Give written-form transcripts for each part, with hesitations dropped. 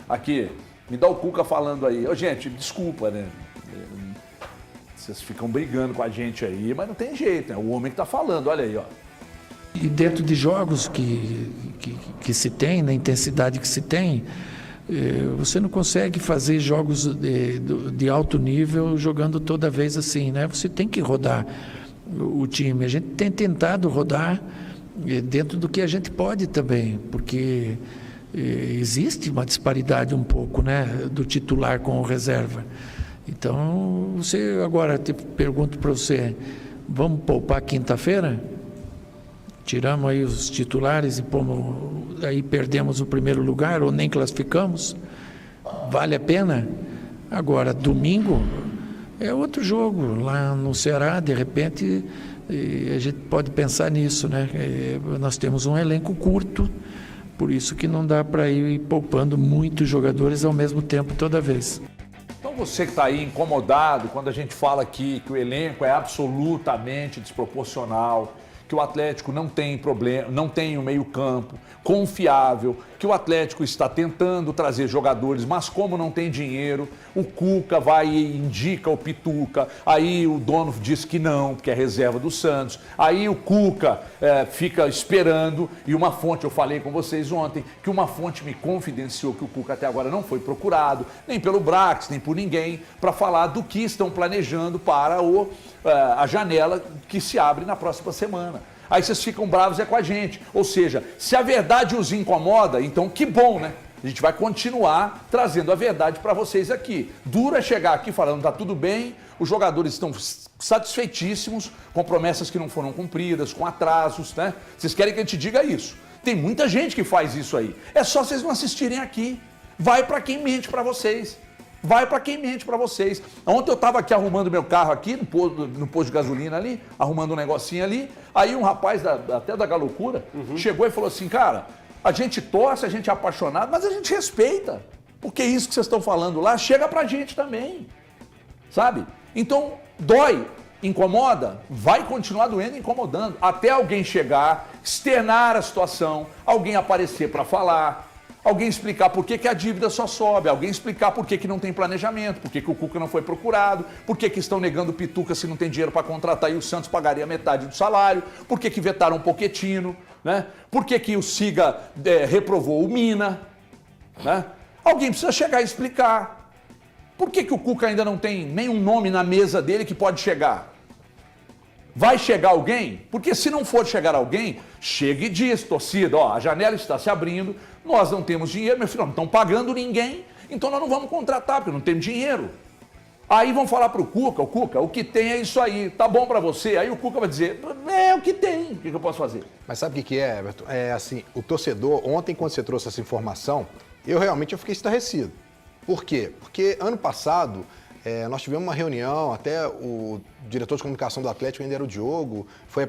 Aqui, me dá o Cuca falando aí. Ô, gente, desculpa, né? Vocês ficam brigando com a gente aí, mas não tem jeito, né? O homem que tá falando, olha aí, ó. E dentro de jogos que se tem, na intensidade que se tem, você não consegue fazer jogos de alto nível jogando toda vez assim, né? Você tem que rodar o time. A gente tem tentado rodar dentro do que a gente pode também, porque existe uma disparidade um pouco, né, do titular com o reserva. Então, você agora, pergunto para você, vamos poupar quinta-feira? Tiramos aí os titulares e aí perdemos o primeiro lugar ou nem classificamos? Vale a pena? Agora, domingo é outro jogo. Lá no Ceará, de repente, a gente pode pensar nisso, né? Nós temos um elenco curto, por isso que não dá para ir poupando muitos jogadores ao mesmo tempo toda vez. Então você que está aí incomodado quando a gente fala aqui que o elenco é absolutamente desproporcional, que o Atlético não tem problema, não tem um meio-campo confiável, que o Atlético está tentando trazer jogadores, mas como não tem dinheiro, o Cuca vai e indica o Pituca, aí o dono diz que não, porque é reserva do Santos, aí o Cuca fica esperando, e uma fonte, eu falei com vocês ontem, que uma fonte me confidenciou que o Cuca até agora não foi procurado, nem pelo Brax, nem por ninguém, para falar do que estão planejando para a janela que se abre na próxima semana. Aí vocês ficam bravos com a gente. Ou seja, se a verdade os incomoda, então que bom, né? A gente vai continuar trazendo a verdade para vocês aqui. Dura chegar aqui falando, tá tudo bem, os jogadores estão satisfeitíssimos com promessas que não foram cumpridas, com atrasos, né? Vocês querem que a gente diga isso? Tem muita gente que faz isso aí. É só vocês não assistirem aqui. Vai para quem mente para vocês. Vai para quem mente para vocês. Ontem eu estava aqui arrumando meu carro aqui, no posto de gasolina ali, arrumando um negocinho ali. Aí um rapaz, até da Galocura, chegou e falou assim, cara, a gente torce, a gente é apaixonado, mas a gente respeita. Porque isso que vocês estão falando lá chega pra gente também. Sabe? Então, dói, incomoda, vai continuar doendo e incomodando. Até alguém chegar, externar a situação, alguém aparecer para falar, alguém explicar por que a dívida só sobe, alguém explicar por que não tem planejamento, por que o Cuca não foi procurado, por que estão negando o Pituca se não tem dinheiro para contratar e o Santos pagaria metade do salário, por que vetaram o Pochettino, né? Por que o Siga reprovou o Mina, né? Alguém precisa chegar e explicar. Por que o Cuca ainda não tem nenhum nome na mesa dele que pode chegar? Vai chegar alguém? Porque se não for chegar alguém, chega e diz, torcida, ó, a janela está se abrindo, nós não temos dinheiro, meu filho, não estão pagando ninguém, então nós não vamos contratar, porque não temos dinheiro. Aí vão falar pro Cuca, o que tem é isso aí, tá bom para você? Aí o Cuca vai dizer, é o que tem, o que eu posso fazer? Mas sabe o que é, Everton? É assim, o torcedor, ontem quando você trouxe essa informação, eu fiquei estarrecido. Por quê? Porque ano passado, nós tivemos uma reunião, até o diretor de comunicação do Atlético, ainda era o Diogo, foi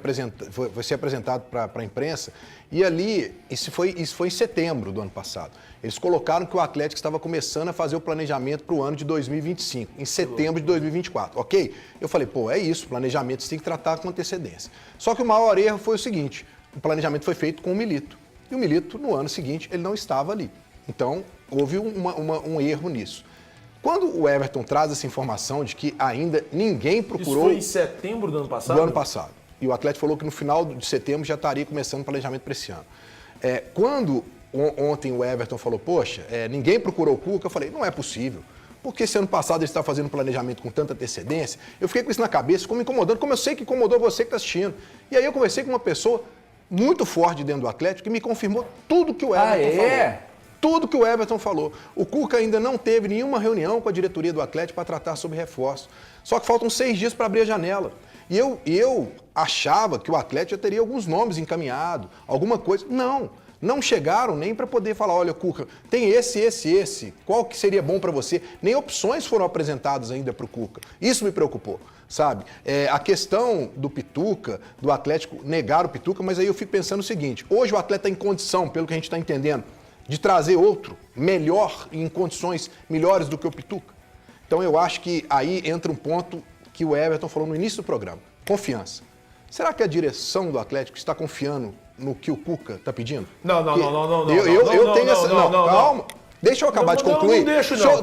ser apresentado para a imprensa, e ali, isso foi em setembro do ano passado, eles colocaram que o Atlético estava começando a fazer o planejamento para o ano de 2025, em setembro de 2024, ok? Eu falei, pô, é isso, planejamento você tem que tratar com antecedência. Só que o maior erro foi o seguinte, o planejamento foi feito com o Milito, e o Milito, no ano seguinte, ele não estava ali. Então, houve um erro nisso. Quando o Everton traz essa informação de que ainda ninguém procurou... Isso foi em setembro do ano passado? Do ano passado. E o Atlético falou que no final de setembro já estaria começando o planejamento para esse ano. Quando ontem o Everton falou, poxa, ninguém procurou o Cuca, eu falei, não é possível. Porque esse ano passado ele está fazendo planejamento com tanta antecedência. Eu fiquei com isso na cabeça, ficou me incomodando, como eu sei que incomodou você que está assistindo. E aí eu conversei com uma pessoa muito forte dentro do Atlético que me confirmou tudo que o Everton falou. Tudo que o Everton falou. O Cuca ainda não teve nenhuma reunião com a diretoria do Atlético para tratar sobre reforço. Só que faltam 6 dias para abrir a janela. E eu achava que o Atlético já teria alguns nomes encaminhados, alguma coisa. Não chegaram nem para poder falar, olha, Cuca, tem esse, qual que seria bom para você? Nem opções foram apresentadas ainda para o Cuca. Isso me preocupou, sabe? A questão do Pituca, do Atlético negar o Pituca, mas aí eu fico pensando o seguinte, hoje o Atlético está em condição, pelo que a gente está entendendo, de trazer outro melhor, em condições melhores do que o Pituca. Então eu acho que aí entra um ponto que o Everton falou no início do programa, confiança. Será que a direção do Atlético está confiando no que o Cuca está pedindo? Não. Eu tenho essa... Não, calma. Deixa eu acabar de concluir. Não deixo, não.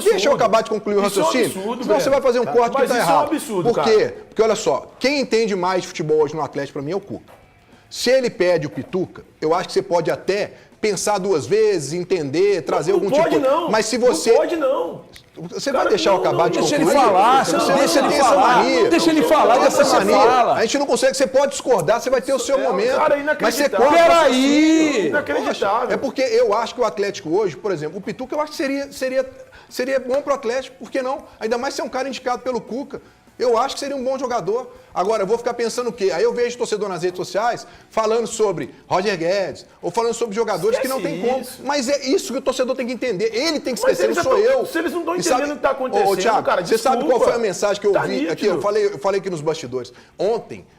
Deixa eu acabar de concluir o raciocínio. Senão você vai fazer um corte que está errado. Isso é um absurdo, Por quê? Porque, olha só, quem entende mais de futebol hoje no Atlético, para mim, é o Cuca. Se ele pede o Pituca, eu acho que você pode até pensar duas vezes, entender, trazer algum tipo... Não pode, não. Mas se você... Não pode, não. Você vai deixar eu acabar de concluir? Deixa ele falar, deixa ele falar. Deixa ele falar, depois você fala. A gente não consegue, você pode discordar, você vai ter o seu momento. Cara, mas você inacreditável. corta. Peraí! Inacreditável. É porque eu acho que o Atlético hoje, por exemplo, o Pituca eu acho que seria bom pro Atlético, por que não? Ainda mais se é um cara indicado pelo Cuca. Eu acho que seria um bom jogador. Agora, eu vou ficar pensando o quê? Aí eu vejo torcedor nas redes sociais falando sobre Roger Guedes, ou falando sobre jogadores que não tem como. Mas é isso que o torcedor tem que entender. Ele tem que esquecer, não sou eu. Se eles não estão entendendo o que está acontecendo, ô, Thiago, cara, você sabe qual foi a mensagem que eu vi nítido. aqui? Eu falei aqui nos bastidores.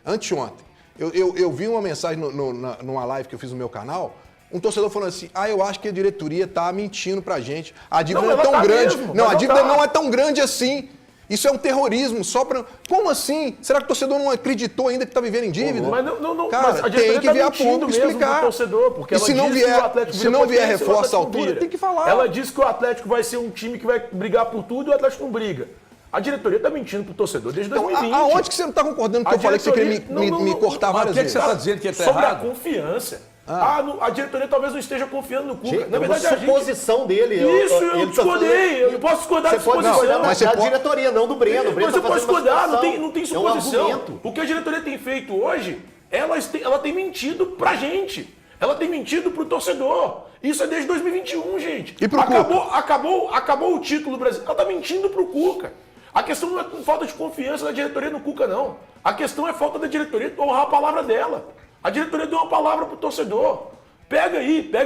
Anteontem, eu vi uma mensagem numa live que eu fiz no meu canal. Um torcedor falando assim, eu acho que a diretoria tá mentindo pra gente. A dívida não é tão grande. Mesmo, não, a dívida não é tão grande assim. Isso é um terrorismo, só pra... Como assim? Será que o torcedor não acreditou ainda que tá vivendo em dívida? Mas não, cara, mas a tem que vir a mentindo público mesmo explicar. pro torcedor, porque E ela se não disse que o vier, Atlético se não vier potência, o reforço à Atlético altura, vira. tem que falar. Ela disse que o Atlético vai ser um time que vai brigar por tudo e o Atlético não briga. A diretoria tá mentindo pro torcedor desde 2020. Aonde que você não tá concordando com o que eu falei que você queria me cortar várias vezes? Por que você tá dizendo que ele tá sobre errado? a confiança. A diretoria talvez não esteja confiando no Cuca. Gente, Na verdade, é uma suposição dele. Isso, eu discordei. Eu posso discordar da suposição. Mas da diretoria, não do Breno. O Breno Você tá pode fazendo uma discordar, suposição. não tem suposição. É um argumento. O que a diretoria tem feito hoje, ela tem mentido pra gente. Ela tem mentido pro torcedor. Isso é desde 2021, gente. E pro acabou o título do Brasil. Ela tá mentindo pro Cuca. A questão não é falta de confiança da diretoria no Cuca, não. A questão é falta da diretoria honrar a palavra dela. A diretoria deu uma palavra pro torcedor. Pega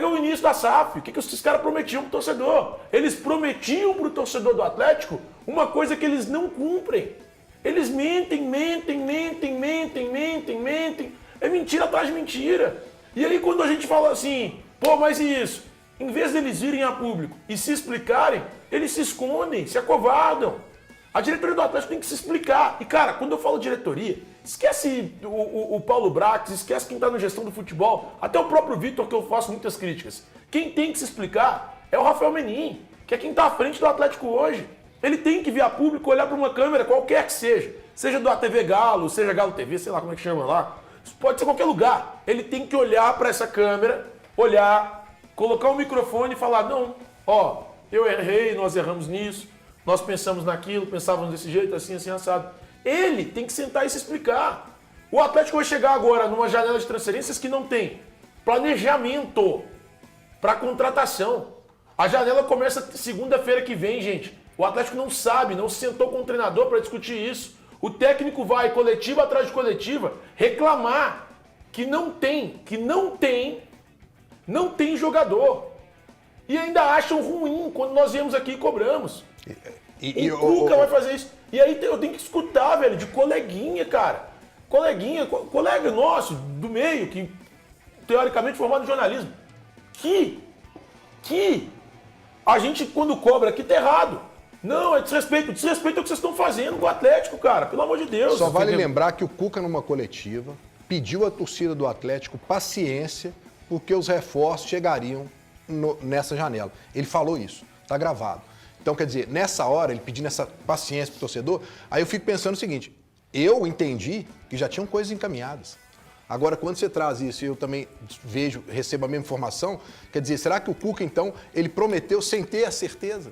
o início da SAF. O que esses caras prometiam pro torcedor? Eles prometiam pro torcedor do Atlético uma coisa que eles não cumprem. Eles mentem. É mentira atrás de mentira. E aí quando a gente fala assim, mas e isso? Em vez deles virem a público e se explicarem, eles se escondem, se acovardam. A diretoria do Atlético tem que se explicar. E, cara, quando eu falo diretoria, esquece o Paulo Brax, esquece quem está na gestão do futebol, até o próprio Vitor, que eu faço muitas críticas. Quem tem que se explicar é o Rafael Menin, que é quem está à frente do Atlético hoje. Ele tem que vir a público, olhar para uma câmera, qualquer que seja do ATV Galo, seja Galo TV, sei lá como é que chama lá, isso pode ser qualquer lugar. Ele tem que olhar para essa câmera, colocar o microfone e falar, não, eu errei, nós erramos nisso, nós pensamos naquilo, pensávamos desse jeito, assim, assado. Ele tem que sentar e se explicar. O Atlético vai chegar agora numa janela de transferências que não tem planejamento para contratação. A janela começa segunda-feira que vem, gente. O Atlético não sabe, não se sentou com o treinador para discutir isso. O técnico vai, coletiva atrás de coletiva, reclamar que não tem jogador. E ainda acham ruim quando nós viemos aqui e cobramos. O Cuca vai fazer isso. E aí eu tenho que escutar, velho, de coleguinha, cara. Colega nosso, do meio, que teoricamente formado em jornalismo. Que a gente, quando cobra aqui, tá errado. Não, é desrespeito. Desrespeito é o que vocês estão fazendo com o Atlético, cara. Pelo amor de Deus. Só vale lembrar que o Cuca, numa coletiva, pediu à torcida do Atlético paciência, porque os reforços chegariam nessa janela. Ele falou isso. Tá gravado. Então, quer dizer, nessa hora, ele pedindo essa paciência pro torcedor, aí eu fico pensando o seguinte, eu entendi que já tinham coisas encaminhadas. Agora, quando você traz isso e eu também recebo a mesma informação, quer dizer, será que o Cuca, então, ele prometeu sem ter a certeza?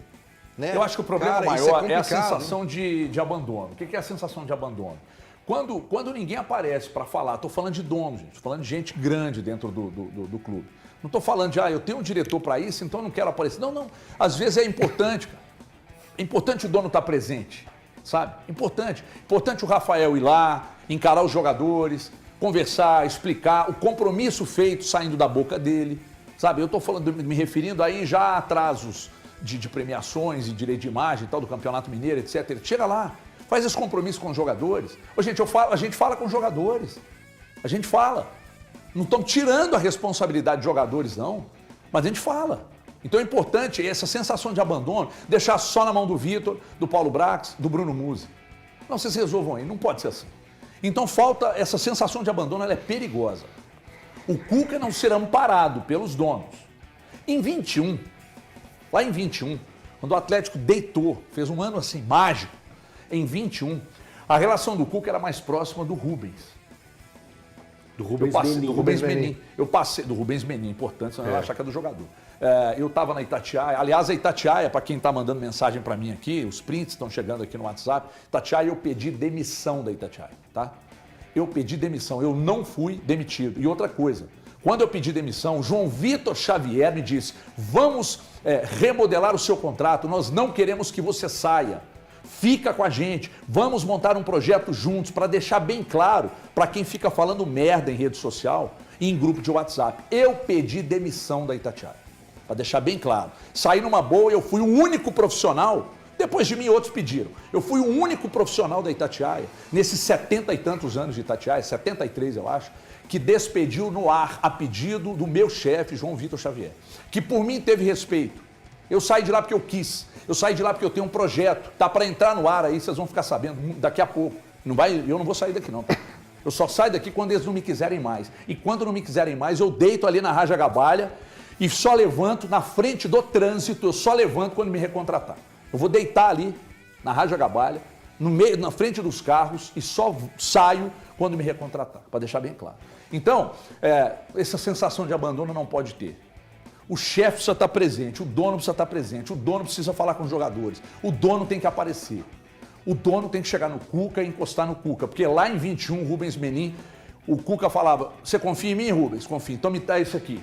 Né? Eu acho que o problema maior é a sensação, né? de abandono. O que é a sensação de abandono? Quando ninguém aparece para falar, estou falando de dono, gente, estou falando de gente grande dentro do clube. Não estou falando de, eu tenho um diretor para isso, então eu não quero aparecer. Não. Às vezes é importante, cara. É importante o dono estar presente, sabe? Importante o Rafael ir lá, encarar os jogadores, conversar, explicar, o compromisso feito saindo da boca dele, sabe? Eu estou falando, me referindo aí já a atrasos de premiações e direito de imagem e tal, do Campeonato Mineiro, etc. Ele chega lá, faz esse compromisso com os jogadores. Ô, gente, a gente fala com os jogadores. A gente fala. Não estamos tirando a responsabilidade de jogadores, não. Mas a gente fala. Então é importante essa sensação de abandono, deixar só na mão do Vitor, do Paulo Brax, do Bruno Musi. Não, vocês resolvam aí, não pode ser assim. Então falta essa sensação de abandono, ela é perigosa. O Cuca não será amparado pelos donos. Em 21, Lá em 21, quando o Atlético deitou, fez um ano assim, mágico, em 21, a relação do Cuca era mais próxima do Rubens. Do Rubens Do Menin. Rubens Menin. Eu passei, do Rubens Menin, importante, senão eu ia achar que é do jogador. Eu estava na Itatiaia, aliás, a Itatiaia, para quem está mandando mensagem para mim aqui, os prints estão chegando aqui no WhatsApp, Itatiaia, eu pedi demissão da Itatiaia, tá? Eu pedi demissão, eu não fui demitido. E outra coisa, quando eu pedi demissão, o João Vitor Xavier me disse, vamos remodelar o seu contrato, nós não queremos que você saia. Fica com a gente, vamos montar um projeto juntos para deixar bem claro para quem fica falando merda em rede social e em grupo de WhatsApp. Eu pedi demissão da Itatiaia, para deixar bem claro. Saí numa boa, eu fui o único profissional, depois de mim outros pediram, eu fui o único profissional da Itatiaia, nesses 70 e tantos anos de Itatiaia, 73 eu acho, que despediu no ar a pedido do meu chefe, João Vitor Xavier, que por mim teve respeito. Eu saí de lá porque eu quis. Eu saí de lá porque eu tenho um projeto. Tá para entrar no ar aí, vocês vão ficar sabendo daqui a pouco. Eu não vou sair daqui não. Eu só saio daqui quando eles não me quiserem mais. E quando não me quiserem mais, eu deito ali na Raja Gabalha e só levanto na frente do trânsito, eu só levanto quando me recontratar. Eu vou deitar ali na Raja Gabalha, no meio, na frente dos carros e só saio quando me recontratar, para deixar bem claro. Então, essa sensação de abandono não pode ter. O chefe precisa estar presente, o dono precisa estar presente, o dono precisa falar com os jogadores, o dono tem que aparecer. O dono tem que chegar no Cuca e encostar no Cuca, porque lá em 21, Rubens Menin, o Cuca falava, você confia em mim, Rubens? Confia, então me dá isso aqui,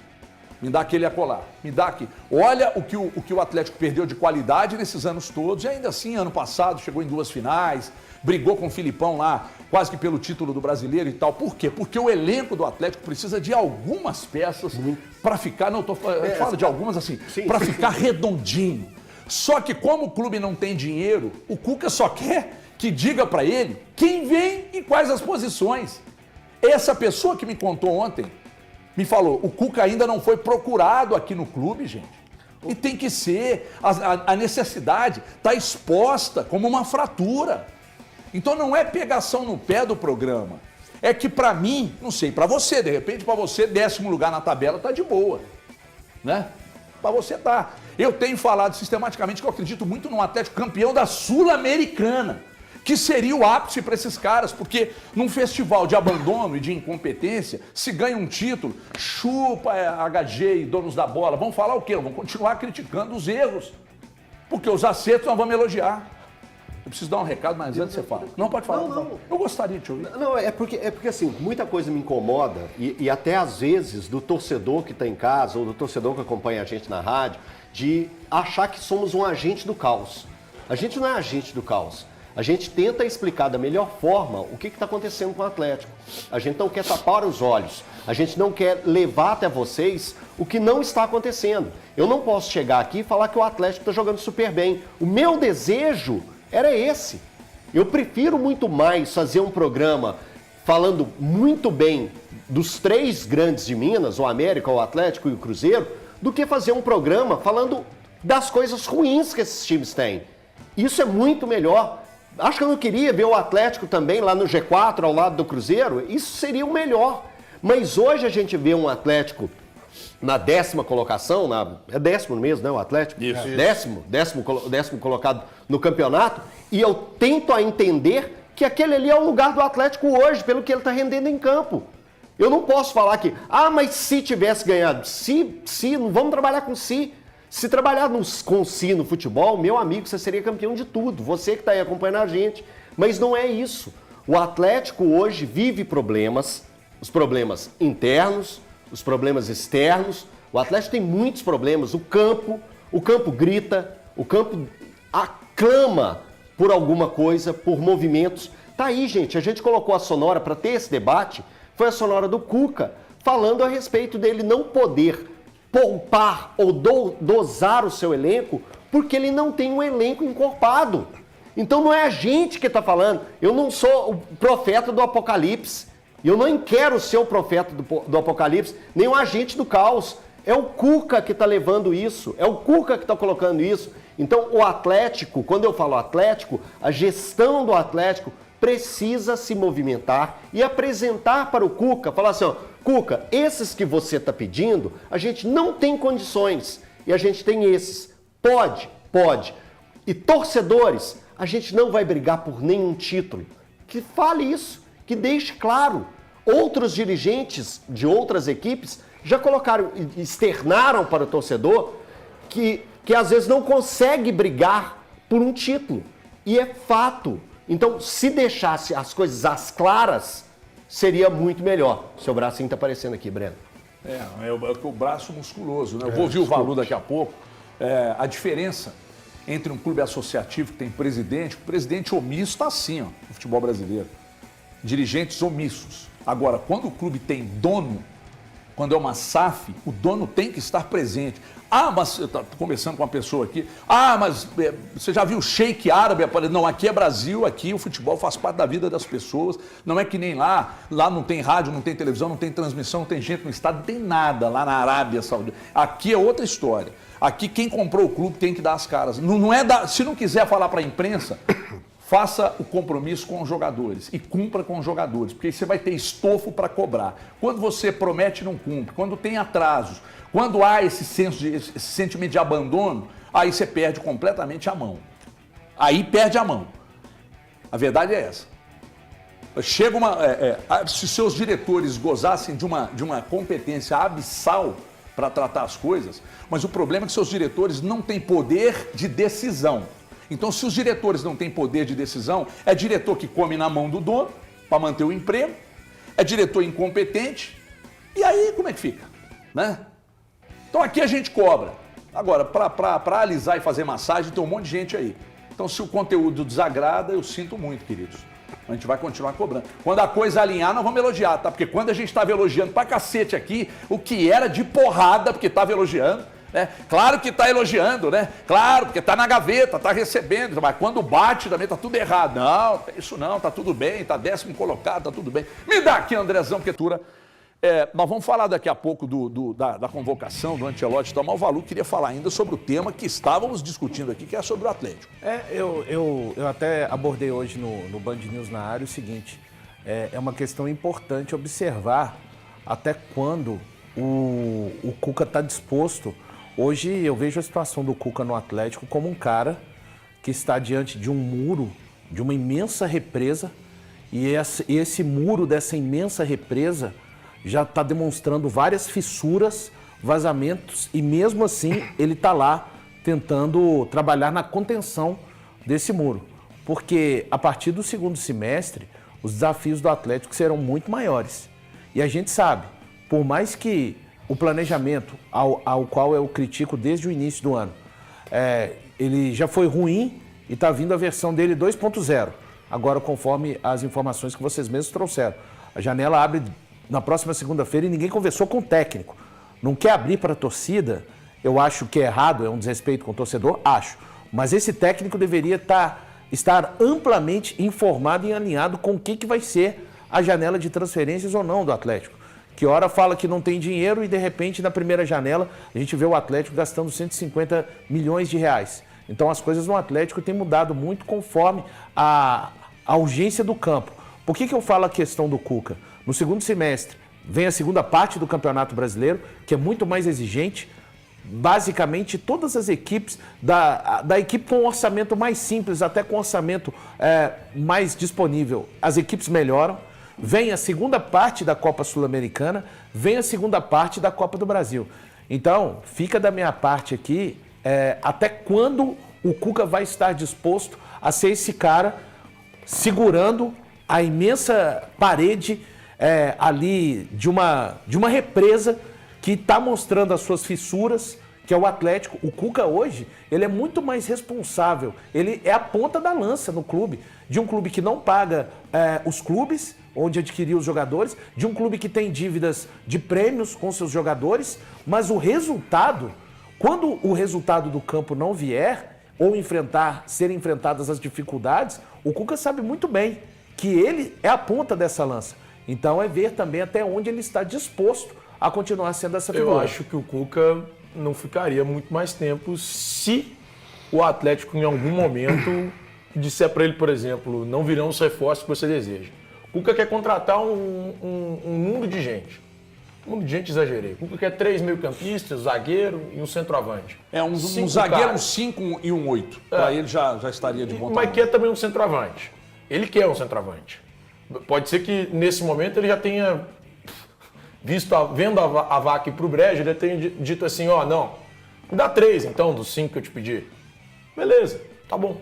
me dá aquele acolá, me dá aqui. Olha o que o Atlético perdeu de qualidade nesses anos todos, e ainda assim, ano passado, chegou em 2 finais, brigou com o Filipão lá, quase que pelo título do Brasileiro e tal. Por quê? Porque o elenco do Atlético precisa de algumas peças para ficar, não, falo de algumas assim, para ficar redondinho. Só que como o clube não tem dinheiro, o Cuca só quer que diga para ele quem vem e quais as posições. Essa pessoa que me contou ontem, me falou, o Cuca ainda não foi procurado aqui no clube, gente. E tem que ser, a necessidade está exposta como uma fratura. Então não é pegação no pé do programa. É que para mim, não sei, para você, de repente, para você, 10º lugar na tabela tá de boa, né? Para você tá. Eu tenho falado sistematicamente que eu acredito muito no Atlético campeão da Sul-Americana, que seria o ápice para esses caras, porque num festival de abandono e de incompetência, se ganha um título, chupa HG e donos da bola, vão falar o quê? Vão continuar criticando os erros, porque os acertos nós vamos elogiar. Eu preciso dar um recado, mas antes você fala. Não, pode falar. Não. Eu gostaria de te ouvir. Não, é porque assim, muita coisa me incomoda e até às vezes do torcedor que está em casa ou do torcedor que acompanha a gente na rádio, de achar que somos um agente do caos. A gente não é agente do caos. A gente tenta explicar da melhor forma o que está acontecendo com o Atlético. A gente não quer tapar os olhos. A gente não quer levar até vocês o que não está acontecendo. Eu não posso chegar aqui e falar que o Atlético está jogando super bem. O meu desejo era esse. Eu prefiro muito mais fazer um programa falando muito bem dos 3 grandes de Minas, o América, o Atlético e o Cruzeiro, do que fazer um programa falando das coisas ruins que esses times têm. Isso é muito melhor. Acho que eu não queria ver o Atlético também lá no G4, ao lado do Cruzeiro. Isso seria o melhor. Mas hoje a gente vê um Atlético na 10ª colocação, é 10º mesmo, né, o Atlético? Isso. 10º colocado no campeonato, e eu tento a entender que aquele ali é o lugar do Atlético hoje, pelo que ele está rendendo em campo. Eu não posso falar que, mas se tivesse ganhado, não vamos trabalhar com se. Se trabalhar com si no futebol, meu amigo, você seria campeão de tudo, você que está aí acompanhando a gente. Mas não é isso. O Atlético hoje vive problemas, os problemas internos, os problemas externos. O Atlético tem muitos problemas. O campo grita, o campo aclama por alguma coisa, por movimentos. Tá aí, gente, a gente colocou a sonora para ter esse debate, foi a sonora do Cuca, falando a respeito dele não poder poupar ou dosar o seu elenco, porque ele não tem um elenco encorpado. Então não é a gente que está falando. Eu não sou o profeta do Apocalipse. Eu não quero ser o profeta do Apocalipse, nem o agente do caos. É o Cuca que está levando isso, é o Cuca que está colocando isso. Então o Atlético, quando eu falo Atlético, a gestão do Atlético precisa se movimentar e apresentar para o Cuca, falar assim, ó, Cuca, esses que você está pedindo, a gente não tem condições e a gente tem esses. Pode, pode. E torcedores, a gente não vai brigar por nenhum título. Que fale isso, que deixe claro. Outros dirigentes de outras equipes já colocaram, externaram para o torcedor que às vezes não consegue brigar por um título. E é fato. Então, se deixasse as coisas às claras, seria muito melhor. Seu bracinho está aparecendo aqui, Breno. É o braço musculoso, né? Eu vou ouvir o Valu daqui a pouco. A diferença entre um clube associativo que tem presidente, o presidente omisso está assim, ó, no futebol brasileiro. Dirigentes omissos. Agora, quando o clube tem dono, quando é uma SAF, o dono tem que estar presente. Ah, mas eu estou conversando com uma pessoa aqui. Ah, mas você já viu o Sheik árabe? Não, aqui é Brasil, aqui o futebol faz parte da vida das pessoas. Não é que nem lá. Lá não tem rádio, não tem televisão, não tem transmissão, não tem gente no estado, não tem nada lá na Arábia Saudita. Aqui é outra história. Aqui quem comprou o clube tem que dar as caras. Não é se não quiser falar para a imprensa, faça o compromisso com os jogadores e cumpra com os jogadores, porque aí você vai ter estofo para cobrar. Quando você promete, não cumpre. Quando tem atrasos, quando há esse sentimento de abandono, aí você perde completamente a mão. Aí perde a mão. A verdade é essa. Chega se seus diretores gozassem de uma competência abissal para tratar as coisas, mas o problema é que seus diretores não têm poder de decisão. Então, se os diretores não têm poder de decisão, é diretor que come na mão do dono para manter o emprego, é diretor incompetente, e aí como é que fica? Né? Então aqui a gente cobra. Agora, para alisar e fazer massagem, tem um monte de gente aí. Então, se o conteúdo desagrada, eu sinto muito, queridos. A gente vai continuar cobrando. Quando a coisa alinhar, nós vamos elogiar, tá? Porque quando a gente estava elogiando pra cacete aqui, o que era de porrada, porque estava elogiando, né? Claro que está elogiando, né? Claro, porque está na gaveta, está recebendo, mas quando bate também está tudo errado. Não, isso não, está tudo bem, está 10º colocado, está tudo bem. Me dá aqui, Andrezão, porque nós vamos falar daqui a pouco da convocação do Ancelotti e tal, mas o Valu queria falar ainda sobre o tema que estávamos discutindo aqui, que é sobre o Atlético. Eu até abordei hoje no Band News na área o seguinte, é uma questão importante observar até quando o Cuca está disposto. Hoje eu vejo a situação do Cuca no Atlético como um cara que está diante de um muro, de uma imensa represa, e esse muro dessa imensa represa já está demonstrando várias fissuras, vazamentos, e mesmo assim ele está lá tentando trabalhar na contenção desse muro. Porque a partir do segundo semestre, os desafios do Atlético serão muito maiores. E a gente sabe, por mais que o planejamento, ao qual eu critico desde o início do ano, ele já foi ruim e está vindo a versão dele 2.0. Agora, conforme as informações que vocês mesmos trouxeram. A janela abre na próxima segunda-feira e ninguém conversou com o técnico. Não quer abrir para a torcida, eu acho que é errado, é um desrespeito com o torcedor, acho. Mas esse técnico deveria estar amplamente informado e alinhado com o que vai ser a janela de transferências ou não do Atlético. Que hora fala que não tem dinheiro e de repente na primeira janela a gente vê o Atlético gastando 150 milhões de reais. Então as coisas no Atlético têm mudado muito conforme a urgência do campo. Por que eu falo a questão do Cuca? No segundo semestre vem a segunda parte do Campeonato Brasileiro, que é muito mais exigente. Basicamente todas as equipes, da equipe com um orçamento mais simples até com um orçamento mais disponível, as equipes melhoram. Vem a segunda parte da Copa Sul-Americana, vem a segunda parte da Copa do Brasil. Então, fica da minha parte aqui, até quando o Cuca vai estar disposto a ser esse cara segurando a imensa parede ali de uma represa que está mostrando as suas fissuras, que é o Atlético. O Cuca hoje, ele é muito mais responsável, ele é a ponta da lança no clube, de um clube que não paga os clubes, onde adquiriu os jogadores, de um clube que tem dívidas de prêmios com seus jogadores, mas o resultado, quando o resultado do campo não vier, ou serem enfrentadas as dificuldades, o Cuca sabe muito bem que ele é a ponta dessa lança. Então é ver também até onde ele está disposto a continuar sendo essa figura. Eu acho que o Cuca não ficaria muito mais tempo se o Atlético em algum momento disser para ele, por exemplo, não virão os reforços que você deseja. O Cuca quer contratar um mundo de gente. Um monte de gente, exagerei. O Cuca quer 3 meio-campistas, zagueiro e um centroavante. Um 5 zagueiro, um caras. 5 e um 8. Para ele já estaria de bom Mas tamanho. quer também um centroavante. Ele quer um centroavante. Pode ser que nesse momento ele já tenha vendo a vaca ir pro brejo, ele tenha dito assim, ó, não, me dá 3 então, dos 5 que eu te pedi. Beleza, tá bom.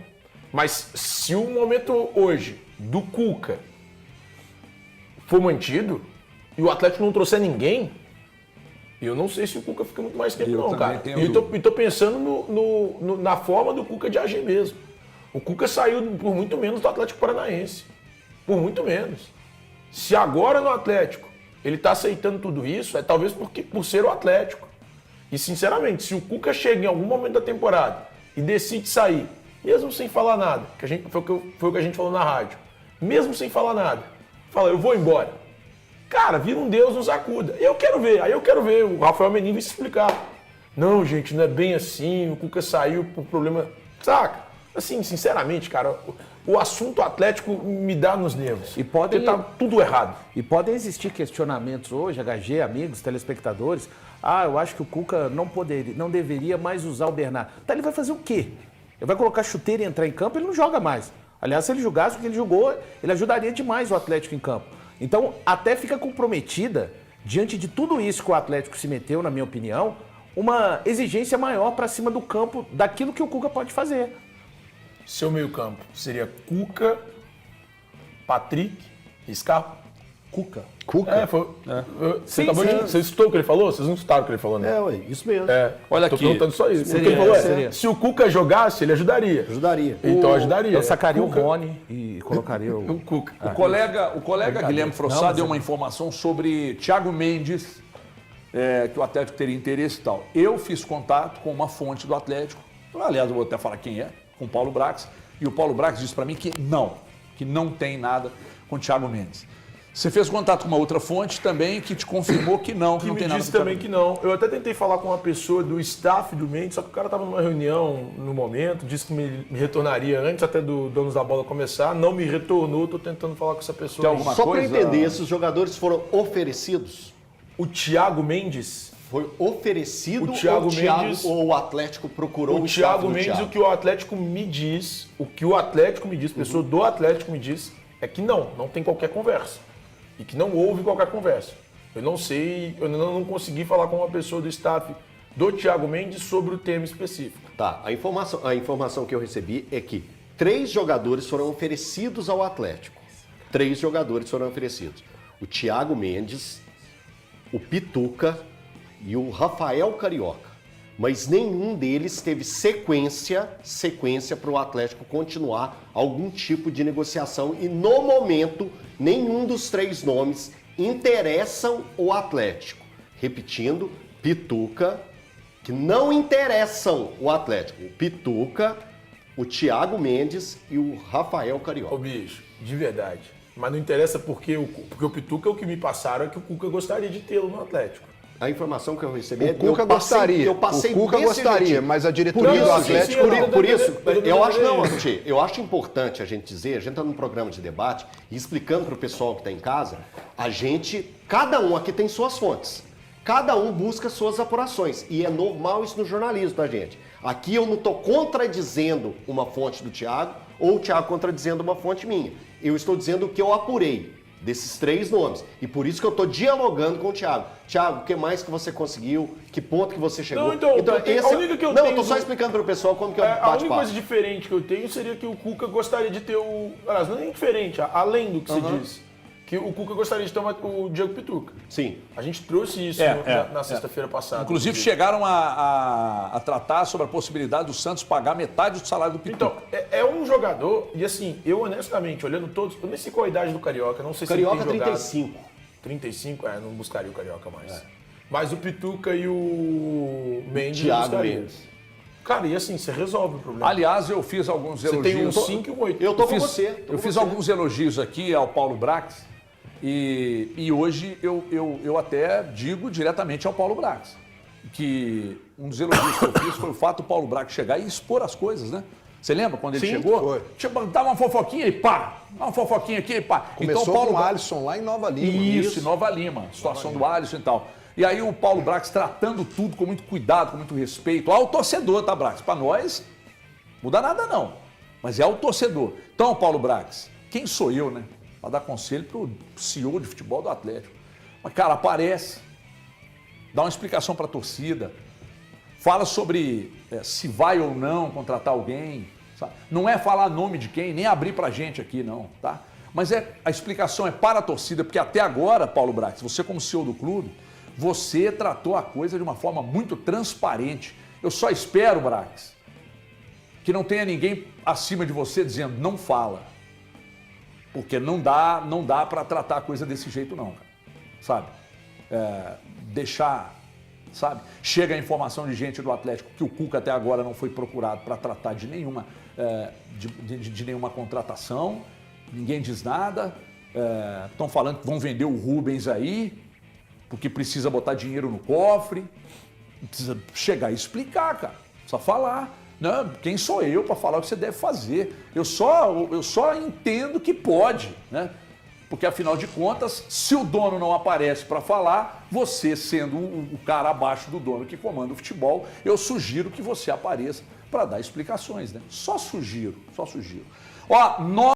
Mas se o momento hoje do Cuca for mantido e o Atlético não trouxer ninguém, eu não sei se o Cuca fica muito mais tempo, Eu não, também cara. tenho E tô pensando na forma do Cuca de agir mesmo. O Cuca saiu por muito menos do Atlético Paranaense. Por muito menos. Se agora no Atlético ele está aceitando tudo isso, é talvez por ser o Atlético. E sinceramente, se o Cuca chega em algum momento da temporada e decide sair, mesmo sem falar nada, foi o que a gente falou na rádio, mesmo sem falar nada, fala, eu vou embora. Cara, vira um Deus, nos acuda. Aí eu quero ver o Rafael Menin se explicar. Não, gente, não é bem assim, o Cuca saiu por problema... Saca? Assim, sinceramente, cara, o assunto Atlético me dá nos nervos. Porque tá tudo errado. E podem existir questionamentos hoje, HG, amigos, telespectadores. Eu acho que o Cuca não deveria mais usar o Bernard. Tá, ele vai fazer o quê? Ele vai colocar chuteira e entrar em campo, ele não joga mais. Aliás, se ele jogasse o que ele jogou, ele ajudaria demais o Atlético em campo. Então, até fica comprometida, diante de tudo isso que o Atlético se meteu, na minha opinião, uma exigência maior para cima do campo daquilo que o Cuca pode fazer. Seu meio-campo seria Cuca, Patrick e Scarpa? Cuca. Você escutou o que ele falou? Vocês não escutaram o que ele falou, né? Ué, isso mesmo. Olha Tô aqui. perguntando só isso. Seria, O que ele falou seria. se o Cuca jogasse, ele ajudaria. Ajudaria. Então ajudaria. Eu sacaria Cuca, o Rony e colocaria o o... Cuca. O colega Guilherme Frossá deu uma informação sobre Thiago Mendes, que o Atlético teria interesse e tal. Eu fiz contato com uma fonte do Atlético, aliás, eu vou até falar quem é, com o Paulo Brax, e o Paulo Brax disse para mim que não tem nada com o Thiago Mendes. Você fez contato com uma outra fonte também que te confirmou que não Que tem me nada disse com o também que não. Eu até tentei falar com uma pessoa do staff do Mendes, só que o cara estava numa reunião no momento, disse que me retornaria antes até do Donos da Bola começar, não me retornou, tô tentando falar com essa pessoa. Tem aí. alguma Só para coisa? entender, esses jogadores foram oferecidos? O Thiago Mendes, Foi oferecido O Thiago Mendes- ou o Atlético procurou o staff Thiago do Mendes, Thiago? o que o Atlético me diz, pessoa do Atlético me diz, é que não tem qualquer conversa. E que não houve qualquer conversa. Eu não sei, eu não consegui falar com uma pessoa do staff do Thiago Mendes sobre o tema específico. Tá, a informação que eu recebi é que 3 jogadores foram oferecidos ao Atlético. 3 jogadores foram oferecidos. O Thiago Mendes, o Pituca e o Rafael Carioca. Mas nenhum deles teve sequência para o Atlético continuar algum tipo de negociação. E no momento, nenhum dos 3 nomes interessam o Atlético. Repetindo, Pituca, que não interessam o Atlético. O Pituca, o Thiago Mendes e o Rafael Ô Carioca. bicho, de verdade. Mas não interessa porque o Pituca, o que me passaram é que o Cuca gostaria de tê-lo no Atlético. A informação que eu recebi O Cuca gostaria. Eu passei O Cuca desse gostaria, jeitinho. mas a diretoria do Não, Atlético... sim, sim, Por isso, eu acho não, não. Tchê, eu acho importante a gente dizer, a gente está num programa de debate e explicando para o pessoal que está em casa, cada um aqui tem suas fontes. Cada um busca suas apurações. E é normal isso no jornalismo, tá, gente? Aqui eu não estou contradizendo uma fonte do Thiago ou o Thiago contradizendo uma fonte minha. Eu estou dizendo o que eu apurei desses 3 nomes. E por isso que eu estou dialogando com o Thiago. Thiago, o que mais que você conseguiu? Que ponto que você chegou? Não, então, a única que eu tenho... eu tô só explicando para o pessoal como que é o A única bate-papo. coisa diferente que eu tenho seria que o Cuca gostaria de ter o... Aliás, não é nem diferente, além do que se diz. Que o Cuca gostaria de ter o Diego Pituca. Sim. A gente trouxe isso na sexta-feira passada. Inclusive chegaram a tratar sobre a possibilidade do Santos pagar metade do salário do Pituca. Então, é um jogador, e assim, eu honestamente, olhando todos, eu nem sei qual a idade do Carioca, não sei Carioca se ele tem jogado. 35. 35? Não buscaria o Carioca mais. Mas o Pituca e o Mendes eu Thiago buscaria. Mendes. Cara, e assim, você resolve o problema. Aliás, eu fiz alguns Você tem um elogios. 5 e um 8. Eu tô com fiz, você. eu fiz alguns elogios aqui ao Paulo Brax e hoje eu até digo diretamente ao Paulo Brax que um dos elogios que eu fiz foi o fato do Paulo Brax chegar e expor as coisas, né? Você lembra quando ele Sim, chegou? foi. Dava uma fofoquinha e pá, dava uma fofoquinha aqui e pá. Começou com o Alisson lá em Nova Lima. Isso, em Nova Lima, situação do Alisson e tal. E aí o Paulo Brax tratando tudo com muito cuidado, com muito respeito. Ao torcedor, tá, Brax? Pra nós, muda nada não. Mas é ao torcedor. Então, Paulo Brax, quem sou eu, né? Pra dar conselho pro CEO de futebol do Atlético. Mas, cara, aparece, dá uma explicação pra torcida, fala sobre se vai ou não contratar alguém. Sabe? Não é falar nome de quem, nem abrir pra gente aqui, não, tá? Mas a explicação é para a torcida, porque até agora, Paulo Brax, você como CEO do clube, você tratou a coisa de uma forma muito transparente. Eu só espero, Brax, que não tenha ninguém acima de você dizendo, não fala. Porque não dá para tratar a coisa desse jeito não, cara. Sabe? Deixar, sabe? Chega a informação de gente do Atlético que o Cuca até agora não foi procurado para tratar de nenhuma, de nenhuma contratação, ninguém diz nada, estão falando que vão vender o Rubens aí, porque precisa botar dinheiro no cofre, precisa chegar e explicar, cara, só falar. Não, quem sou eu para falar o que você deve fazer? Eu só entendo que pode, né? Porque afinal de contas, se o dono não aparece para falar, você sendo o cara abaixo do dono que comanda o futebol, eu sugiro que você apareça para dar explicações, né? Só sugiro. Ó,